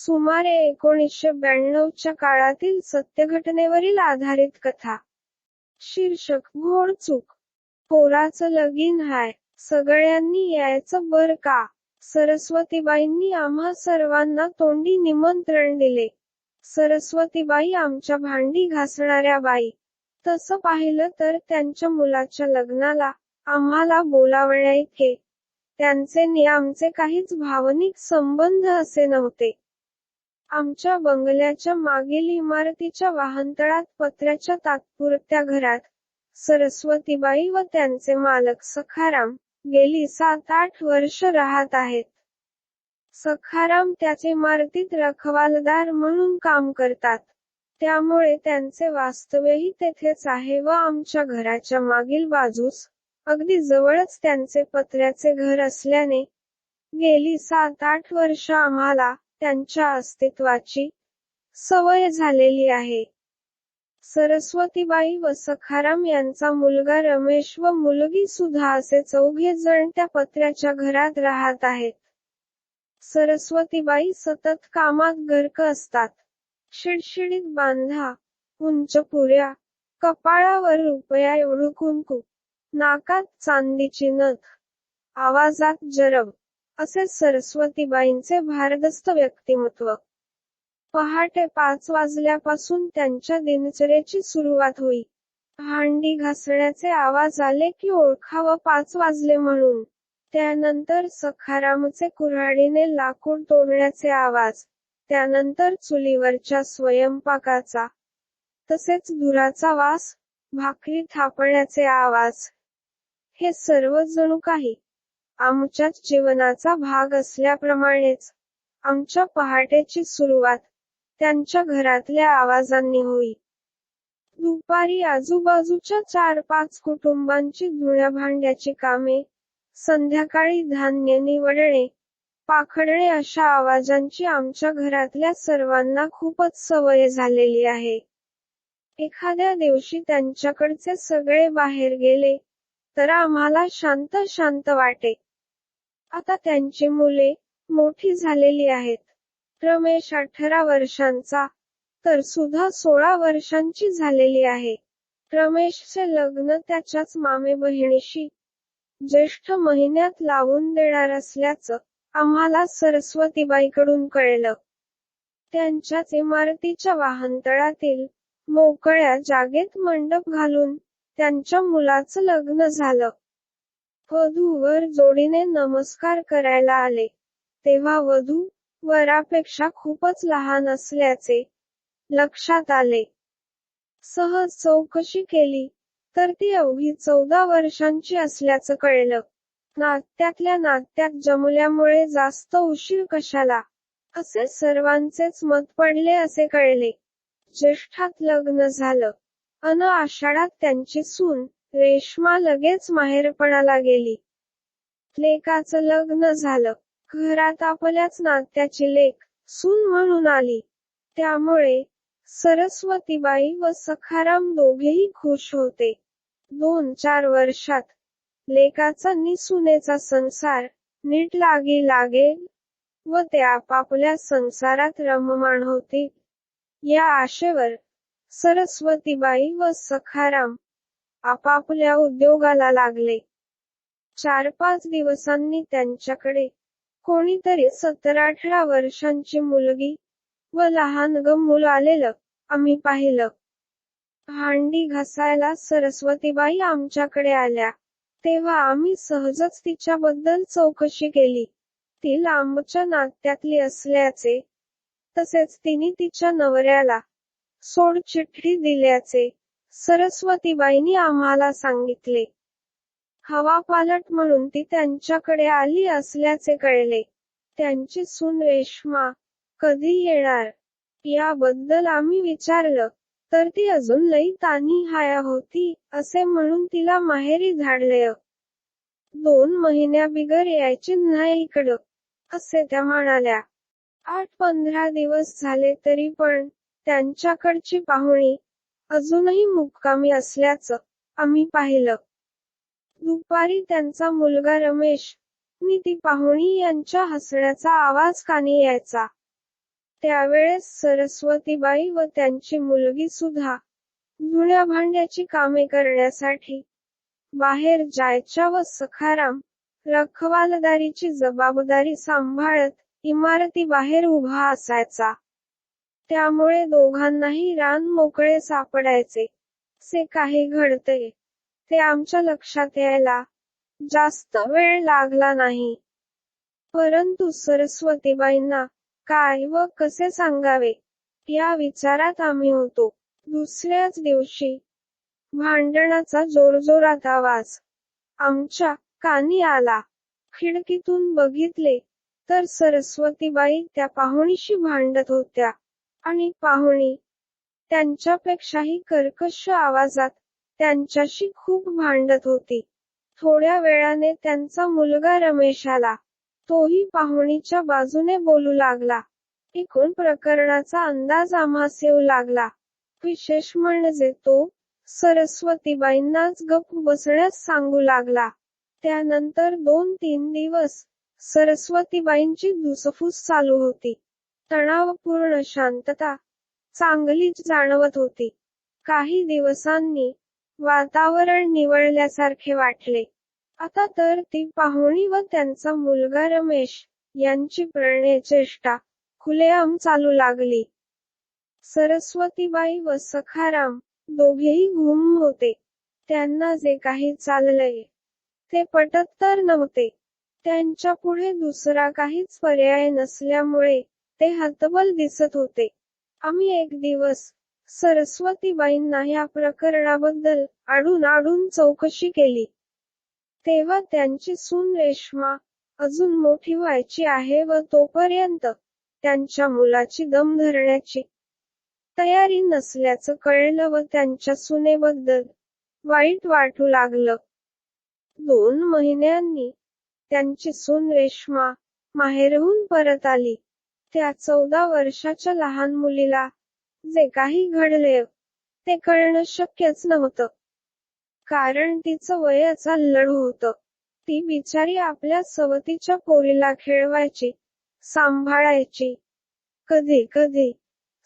सुमारे 1992च्या काळातील सत्यघटनेवरील आधारित कथा. शीर्षक: घोडचूक. पोराचं लगीन हाय, सगळ्यांनी यायचं बर का. सरस्वतीबाईंनी आम्हा सर्वांना तोंडी निमंत्रण दिले. सरस्वतीबाई आमच्या भांडी घासणाऱ्या बाई. तसं पाहिलं तर त्यांच्या मुलाच्या लग्नाला आम्हाला बोलावण्याइतके त्यांचे नि आमचे काहीच भावनिक संबंध असे नव्हते. आमच्या बंगल्याच्या मागील इमारतीच्या वाहनतळात पत्र्याच्या तात्पुरत्या घरात सरस्वतीबाई व त्यांचे मालक सखाराम गेली 7-8 वर्ष राहत आहेत. सखाराम त्याच इमारतीत रखवालदार म्हणून काम करतात. त्यामुळे त्यांचे वास्तव्यही तेथेच आहे व आमच्या घराच्या मागील बाजूस अगदी जवळच त्यांचे पत्र्याचे घर असल्याने गेली 7-8 वर्ष आम्हाला त्यांच्या अस्तित्वाची सवय झालेली आहे. सरस्वतीबाई व सखाराम यांचा मुलगा रमेश व मुलगी सुधा असे 4घे जण त्या पत्र्याच्या घरात राहत आहेत. सरस्वतीबाई सतत कामात गर्क असतात. शिडशिडीत बांधा, उंच पुऱ्या, कपाळावर रुपया एवढं कुंकू, नाकात चांदीची नथ, आवाजात जरब, असे सरस्वतीबाईंचे भारदस्त व्यक्तिमत्व. पहाटे 5 वाजल्यापासून त्यांच्या दिनचर्येची सुरुवात होई. भांडी घासण्याचे आवाज आले की ओळखावं 5 वाजले म्हणून. त्यानंतर सखारामचे कुऱ्हाडीने लाकूड तोडण्याचे आवाज, त्यानंतर चुलीवरच्या स्वयंपाकाचा, तसेच धुराचा वास, भाकरी थापण्याचे आवाज. हे सर्व जणू काही आमच्याच जीवनाचा भाग असल्याप्रमाणेच आमच्या पहाटेची सुरुवात त्यांच्या घरातल्या आवाजांनी होई. दुपारी आजूबाजूच्या 4-5 कुटुंबांची धुण्या भांड्याची कामे, संध्याकाळी धान्य निवडणे, पाखडणे अशा आवाजांची आमच्या घरातल्या सर्वांना खूपच सवय झालेली आहे. एखाद्या दिवशी त्यांच्याकडचे सगळे बाहेर गेले तर आम्हाला शांत शांत वाटे. आता त्यांची मुले मोठी झालेली आहेत. रमेश 18 वर्षांचा तर सुधा 16 वर्षांची झालेली आहे. रमेशचे लग्न त्याच्याच मामे बहिणीशी ज्येष्ठ महिन्यात लावून देणार असल्याचं आम्हाला सरस्वतीबाईकडून कळलं. त्यांच्याच इमारतीच्या वाहनतळातील मोकळ्या जागेत मंडप घालून त्यांच्या मुलाचं लग्न झालं. वधू-वर जोडीने नमस्कार करायला आले, तेव्हा वधू वरापेक्षा खूपच लहान असल्याचे लक्षात आले. सहज चौकशी केली तर ती अवघी 14 वर्षांची असल्याचं कळलं. नात्यातल्या नात्यात जमल्यामुळे जास्त उशीर कशाला, असे सर्वांचेच मत पडले असे कळले. ज्येष्ठात लग्न झालं अन आषाढात त्यांची सून रेश्मा लगेच माहेरपणाला गेली. लेकाचं लग्न झालं. घरात आपल्याच नात्याची लेक सून म्हणून आली. त्यामुळे सरस्वतीबाई व सखाराम दोघेही खुश होते. 2-4 वर्षात लेकाचा नि सुनेचा संसार नीट लागेल व ते आपापल्या संसारात रममाण होतील या आशेवर सरस्वतीबाई व सखाराम आपापल्या उद्योगाला लागले. 4-5 दिवसांनी त्यांच्याकडे कोणीतरी 17-18 वर्षांची मुलगी व लहान मूल आलेलं आम्ही पाहिलं. भांडी घासायला सरस्वतीबाई आमच्याकडे आल्या, तेव्हा आम्ही सहजच तिच्याबद्दल चौकशी केली. ती लांबच्या नात्यातली असल्याचे, तसेच तिने तिच्या नवऱ्याला सोडचिठ्ठी दिल्याचे सरस्वतीबाईंनी आम्हाला सांगितले. हवापालट म्हणून ती त्यांच्याकडे आली असल्याचे कळले. त्यांची सून रेश्मा कधी येणार याबद्दल आम्ही विचारलं तर ती अजून लई तान्ही हाया होती असे म्हणून तिला माहेरी धाडलंय. 2 महिन्याबिगर यायची नाही इकडं, असे त्या म्हणाल्या. 8-15 दिवस झाले तरी पण त्यांच्याकडची पाहुणी अजूनही मुक्कामी असल्याचं आम्ही पाहिलं. दुपारी त्यांचा मुलगा रमेश नि ती पाहुणी यांच्या हसण्याचा आवाज कानी यायचा. त्यावेळेस सरस्वतीबाई व त्यांची मुलगी सुधा जुन्या भांड्याची कामे करण्यासाठी बाहेर जायच्या व सखाराम रखवालदारीची जबाबदारी सांभाळत इमारतीबाहेर उभा असायचा. त्यामुळे दोघांनाही रान मोकळे सापडायचे. से काही घडतंय ते आमच्या लक्षात यायला जास्त वेळ लागला नाही. परंतु सरस्वतीबाईंना काय व कसे सांगावे या विचारात आम्ही होतो. दुसऱ्याच दिवशी भांडणाचा जोरजोरात आवाज आमच्या कानी आला. खिडकीतून बघितले तर सरस्वतीबाई त्या पाहुणीशी भांडत होत्या आणि पाहुणी त्यांच्यापेक्षाही कर्कश आवाजात त्यांच्याशी खूप भांडत होती. थोड्या वेळाने त्यांचा मुलगा रमेश आला. तोही पाहुणीच्या बाजूने बोलू लागला. एकूण प्रकरणाचा अंदाज आम्हास येऊ लागला. विशेष म्हणजे तो सरस्वतीबाईंनाच गप्प बसण्यास सांगू लागला. त्यानंतर 2-3 दिवस सरस्वतीबाईंची धुसफूस चालू होती. तणावपूर्ण शांतता चांगलीच जाणवत होती. काही दिवसांनी वातावरण निवळल्यासारखे वाटले. आता तर ती पाहुणी व त्यांचा मुलगा रमेश यांची प्रणयचेष्टा खुलेआम चालू लागली. सरस्वतीबाई व सखाराम दोघेही गुम होते. त्यांना जे काही चाललंय ते पटत तर नव्हते. त्यांच्यापुढे दुसरा काहीच पर्याय नसल्यामुळे ते हतबल दिसत होते. आम्ही एक दिवस सरस्वतीबाईंना या प्रकरणाबद्दल आडून चौकशी केली. तेव्हा त्यांची सून रेश्मा अजून मोठी व्हायची आहे व तोपर्यंत त्यांच्या मुलाची दम धरण्याची तयारी नसल्याचं कळलं व त्यांच्या सुनेबद्दल वाईट वाटू लागलं. 2 महिन्यांनी त्यांची सून रेश्मा माहेरहून परत आली. त्या 14 वर्षाच्या लहान मुलीला जे काही घडले ते कळणं शक्यच नव्हतं. कारण तिचं वयच अल्लड होतं. ती बिचारी आपल्या सवतीच्या पोरीला खेळवायची, सांभाळायची. कधी कधी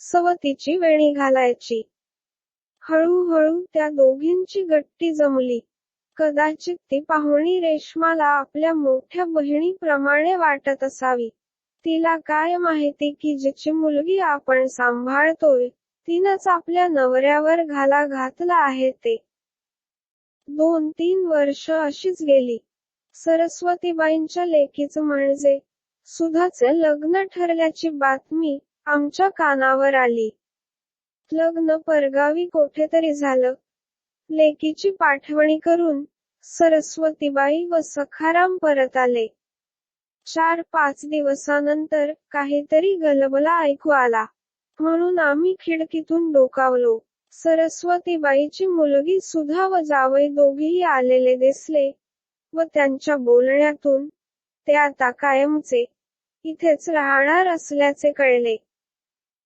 सवतीची वेणी घालायची. हळूहळू त्या दोघींची गट्टी जमली. कदाचित ती पाहुणी रेश्माला आपल्या मोठ्या बहिणीप्रमाणे वाटत असावी. तिला काय माहिती की जिची मुलगी आपण सांभाळतोय तिनंच आपल्या नवऱ्यावर घाला घातला आहे ते. 2-3 वर्ष अशीच गेली. सरस्वतीबाईंच्या लेकीचं म्हणजे सुधाचे लग्न ठरल्याची बातमी आमच्या कानावर आली. लग्न परगावी कोठेतरी झालं. लेकीची पाठवणी करून सरस्वतीबाई व सखाराम परत आले. 4-5 दिवसानंतर काहीतरी गलबला ऐकू आला. म्हणून आम्ही खिडकीतून डोकावलो. सरस्वतीबाईची मुलगी सुधा व जावई दोघेही आलेले दिसले व त्यांच्या बोलण्यातून ते आता कायमचे इथेच राहणार असल्याचे कळले.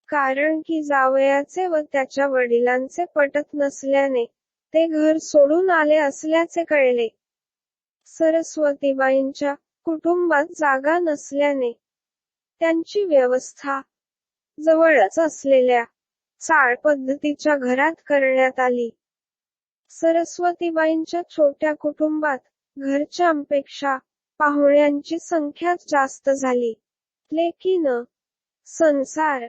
कारण की जावयाचे व त्याच्या वडिलांचे पटत नसल्याने ते घर सोडून आले असल्याचे कळले. सरस्वतीबाईंच्या कुटुंबात जागा नसल्याने त्यांची व्यवस्था जवळच असलेल्या चाळ पद्धतीच्या घरात करण्यात आली. सरस्वतीबाईंच्या छोट्या कुटुंबात घरच्यांपेक्षा पाहुण्यांची संख्याच जास्त झाली. लेकीनं संसार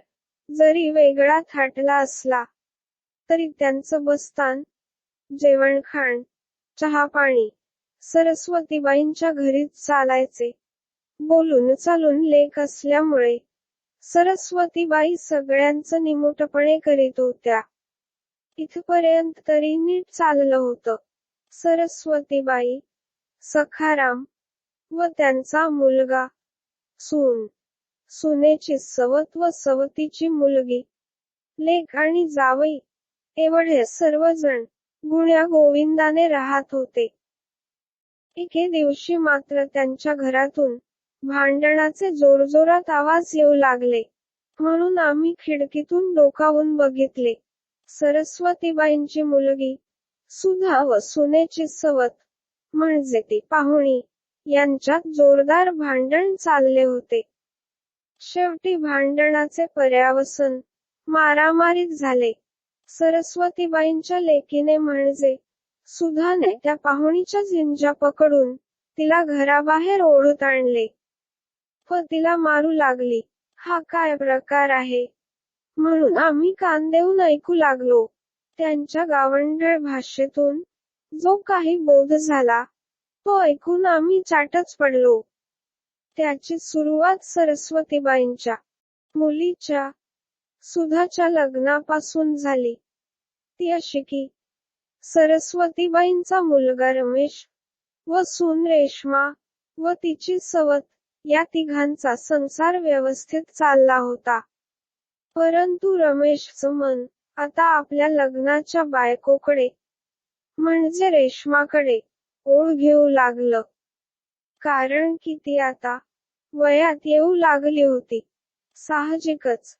जरी वेगळा थाटला असला तरी त्यांचं बस्तान, जेवणखाण, चहापाणी सरस्वतीबाईंच्या घरीच चालायचे. बोलून चालून लेक असल्यामुळे सरस्वतीबाई सगळ्यांचं निमूटपणे करीत होत्या. इथपर्यंत तरी नीट चाललं होतं. सरस्वतीबाई, सखाराम व त्यांचा मुलगा, सून, सुनेची सवत व सवतीची मुलगी, लेक आणि जावई एवढे सर्वजण गुण्या गोविंदाने राहत होते. एके दिवशी मात्र त्यांच्या घरातून भांडणाचे जोरजोरात आवाज येऊ लागले. म्हणून आम्ही खिडकीतून डोकावून बघितले. सरस्वतीबाईंची मुलगी सुधा व सुनेची सवत म्हणजे ती पाहुणी यांच्यात जोरदार भांडण चालले होते. शेवटी भांडणाचे पर्यावसन मारामारीत झाले. सरस्वतीबाईंच्या लेकीने म्हणजे सुधाने त्या पाहुणीच्या झिंजा पकडून तिला घराबाहेर ओढून आणले व तिला मारू लागली. हा काय प्रकार आहे म्हणून आम्ही कान देऊन ऐकू लागलो. त्यांच्या गावंढळ भाषेतून जो काही बोध झाला तो ऐकून आम्ही चाटच पडलो. त्याची सुरुवात सरस्वतीबाईंच्या मुलीच्या सुधाच्या लग्नापासून झाली. ती अशी की सरस्वतीबाईंचा मुलगा रमेश व सून रेश्मा व तिची सवत या तिघांचा संसार व्यवस्थित चालला होता. परंतु रमेशचं मन आता आपल्या लग्नाच्या बायकोकडे म्हणजे रेश्माकडे ओढ घेऊ लागलं. कारण की ती आता वयात येऊ लागली होती. साहजिकच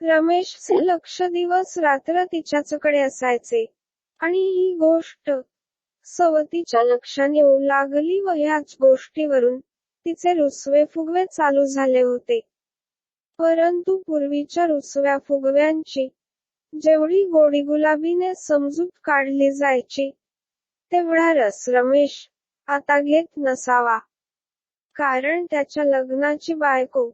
रमेशचे लक्ष दिवस रात्र तिच्याचकडे असायचे आणि ही गोष्ट सवतीच्या लक्षात येऊ लागली व ह्याच गोष्टीवरून तिचे रुसवे फुगवे चालू झाले होते. परंतु पूर्वीच्या रुसव्या फुगव्यांची जेवढी गोडीगुलाबीने समजूत काढली जायची तेवढा रस रमेश आता घेत नसावा. कारण त्याच्या लग्नाची बायको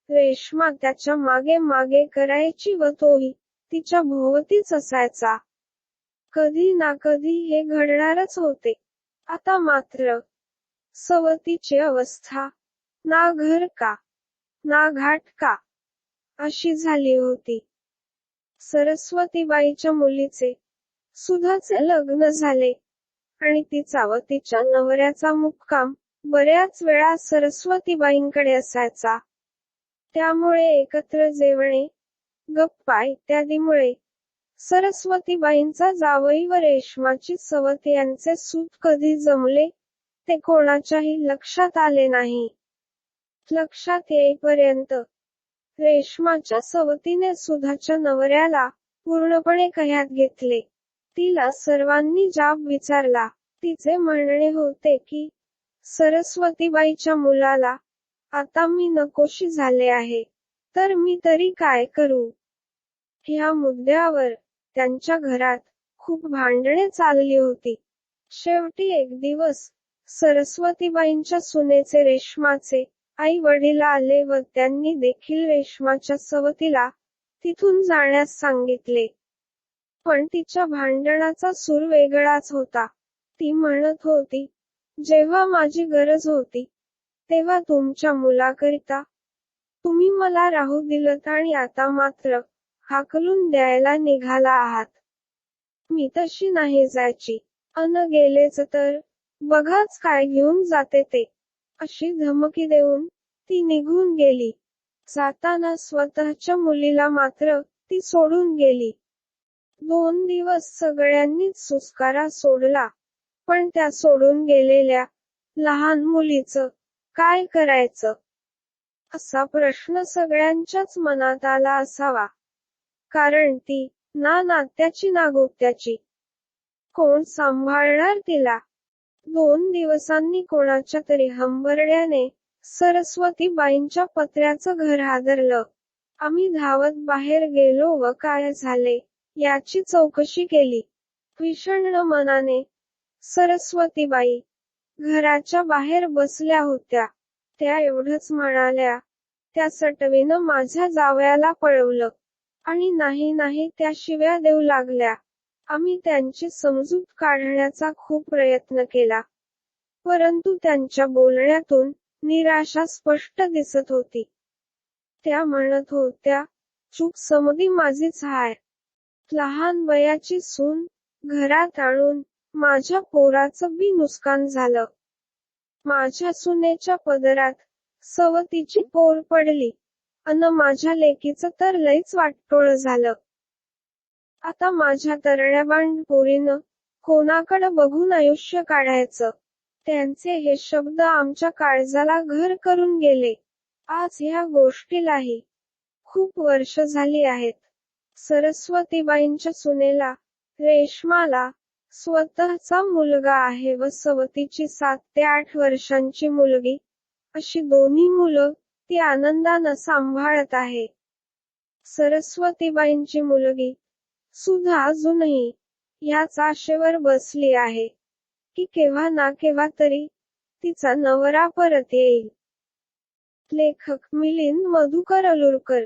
रेश्मा त्याच्या मागे मागे करायची व तोही तिच्या भोवतीच असायचा. कधी ना कधी हे घडणारच होते. आता मात्र सवतीची अवस्था ना घर का ना घाट का अशी झाली होती. सरस्वतीबाईच्या मुलीचे सुधाचे लग्न झाले आणि तिचा व तिच्या नवऱ्याचा मुक्काम बऱ्याच वेळा सरस्वतीबाईंकडे असायचा. त्यामुळे एकत्र जेवणे, गप्पा इत्यादीमुळे सरस्वतीबाईंचा जावई व रेश्माची सवत यांचे सूत कधी जमले ते कोणाच्याही लक्षात आले नाही. लक्षात येईपर्यंत रेश्माच्या सवतीने सुधाच्या नवऱ्याला पूर्णपणे कह्यात घेतले. तिला सर्वांनी जाब विचारला. तिचे म्हणणे होते की सरस्वतीबाईच्या मुलाला आता मी नकोशी झाले आहे, तर मी तरी काय करू? ह्या मुद्द्यावर त्यांच्या घरात खूप भांडणे चालली होती. शेवटी एक दिवस सरस्वतीबाईंच्या सुनेचे रेश्माचे आई वडील आले व त्यांनी देखील रेश्माच्या सवतीला तिथून जाण्यास सांगितले. पण तिच्या भांडणाचा सूर वेगळाच होता. ती म्हणत होती, जेव्हा माझी गरज होती तेव्हा तुमच्या मुलाकरिता तुम्ही मला राहू दिलत आणि आता मात्र हाकलून द्यायला निघाला आहात. मी तशी नाही जायची. गेलेच तर बघाच काय घेऊन जाते ते, अशी धमकी देऊन ती निघून गेली. जाताना स्वतःच्या मुलीला मात्र ती सोडून गेली. 2 दिवस सगळ्यांनीच सुस्कारा सोडला, पण त्या सोडून गेलेल्या लहान मुलीचं काय करायचं असा प्रश्न सगळ्यांच्याच मनात आला असावा. कारण ती ना नात्याची ना गोत्याची. कोण सांभाळणार तिला? 2 दिवसांनी कोणाच्या तरी हंबरड्याने सरस्वतीबाईंच्या पत्र्याचं घर हादरलं. आम्ही धावत बाहेर गेलो व काय झाले याची चौकशी केली. विषण्ण मनाने सरस्वतीबाई घराच्या बाहेर बसल्या होत्या. त्या एवढंच म्हणाल्या, त्या सटवीनं माझ्या जावयाला पळवलं आणि नाही त्या शिव्या देऊ लागल्या. आम्ही त्यांची समजूत काढण्याचा खूप प्रयत्न केला, परंतु त्यांच्या बोलण्यातून निराशा स्पष्ट दिसत होती. त्या म्हणत होत्या, चूक समधी माझीच हाय. लहान वयाची सून घरात आणून माझ्या पोराचं बी नुकसान झालं. माझ्या सुनेच्या पदरात सवतीची पोर पडली अन माझ्या लेकीचं तर लईच वाटोळं झालं. आता माझ्या तरण्याबांड पोरीनं कोणाकडं बघून आयुष्य काढायचं? त्यांचे हे शब्द आमच्या काळजाला घर करून गेले. आज ह्या गोष्टीलाही खूप वर्ष झाली आहेत. सरस्वतीबाईंच्या सुनेला रेश्माला स्वतःचा मुलगा आहे व सवतीची 7 ते 8 वर्षांची मुलगी, अशी दोन्ही मुलं ती आनंदानं सांभाळत आहे. सरस्वतीबाईंची मुलगी सुधा अजूनही ह्याच आशेवर बसली आहे की केव्हा ना केव्हा तरी तिचा नवरा परत येईल. लेखक मिलिंद मधुकर अलुरकर